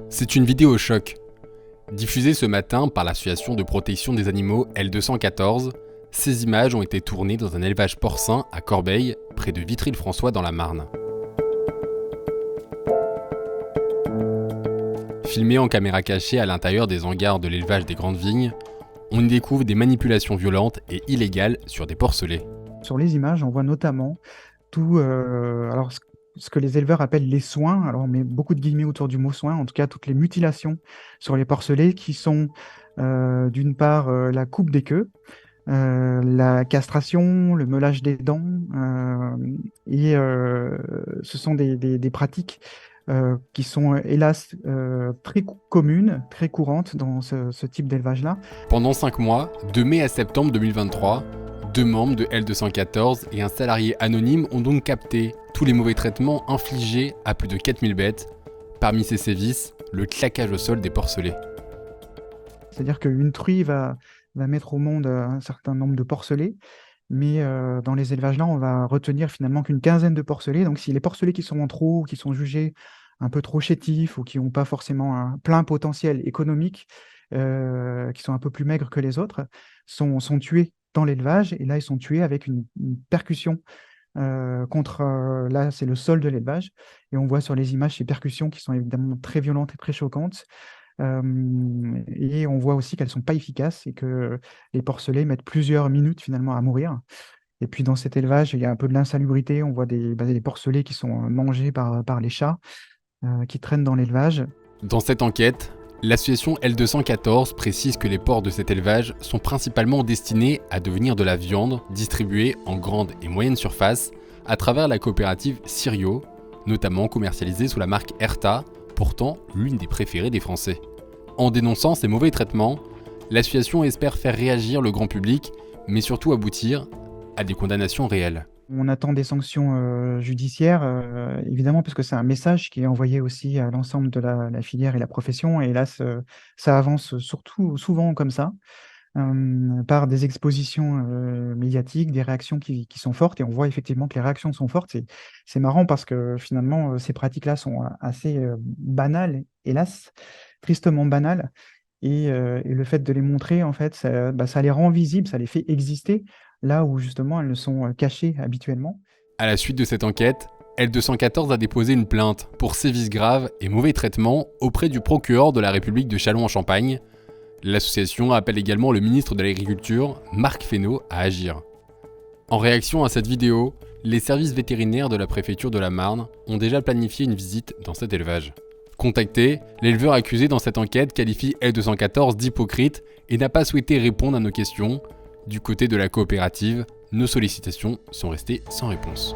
C'est une vidéo choc. Diffusée ce matin par l'association de protection des animaux L214, ces images ont été tournées dans un élevage porcin à Corbeil, près de Vitry-le-François dans la Marne. Filmées en caméra cachée à l'intérieur des hangars de l'élevage des Grandes Vignes, on y découvre des manipulations violentes et illégales sur des porcelets. Sur les images, on voit notamment tout, ce que les éleveurs appellent les soins. Alors, on met beaucoup de guillemets autour du mot soin, en tout cas toutes les mutilations sur les porcelets qui sont d'une part la coupe des queues, la castration, le meulage des dents, et ce sont des pratiques qui sont hélas très communes, très courantes dans ce type d'élevage-là. Pendant 5 mois, de mai à septembre 2023, 2 membres de L214 et un salarié anonyme ont donc capté tous les mauvais traitements infligés à plus de 4000 bêtes. Parmi ces sévices, le claquage au sol des porcelets. C'est-à-dire qu'une truie va mettre au monde un certain nombre de porcelets, mais dans les élevages-là, on va retenir finalement qu'une quinzaine de porcelets. Donc si les porcelets qui sont en trop, ou qui sont jugés un peu trop chétifs, ou qui n'ont pas forcément un plein potentiel économique, qui sont un peu plus maigres que les autres, sont tués dans l'élevage, et là, ils sont tués avec une percussion contre, là, c'est le sol de l'élevage, et on voit sur les images ces percussions qui sont évidemment très violentes et très choquantes, et on voit aussi qu'elles ne sont pas efficaces, et que les porcelets mettent plusieurs minutes finalement à mourir. Et puis dans cet élevage, il y a un peu de l'insalubrité, on voit des porcelets qui sont mangés par les chats, qui traînent dans l'élevage. Dans cette enquête, l'association L214 précise que les porcs de cet élevage sont principalement destinés à devenir de la viande distribuée en grande et moyenne surface à travers la coopérative Sirio, notamment commercialisée sous la marque Erta, pourtant l'une des préférées des Français. En dénonçant ces mauvais traitements, l'association espère faire réagir le grand public, mais surtout aboutir à des condamnations réelles. On attend des sanctions judiciaires, évidemment, parce que c'est un message qui est envoyé aussi à l'ensemble de la filière et la profession. Et là, ça avance surtout souvent comme ça, par des expositions médiatiques, des réactions qui sont fortes. Et on voit effectivement que les réactions sont fortes. C'est marrant parce que finalement, ces pratiques-là sont assez banales, hélas, tristement banales. Et le fait de les montrer, en fait, ça les rend visibles, ça les fait exister, là où justement elles sont cachées habituellement. À la suite de cette enquête, L214 a déposé une plainte pour sévices graves et mauvais traitements auprès du procureur de la République de Châlons-en-Champagne. L'association appelle également le ministre de l'Agriculture, Marc Fesneau, à agir. En réaction à cette vidéo, les services vétérinaires de la préfecture de la Marne ont déjà planifié une visite dans cet élevage. Contacté, l'éleveur accusé dans cette enquête qualifie L214 d'hypocrite et n'a pas souhaité répondre à nos questions. Du côté de la coopérative, nos sollicitations sont restées sans réponse.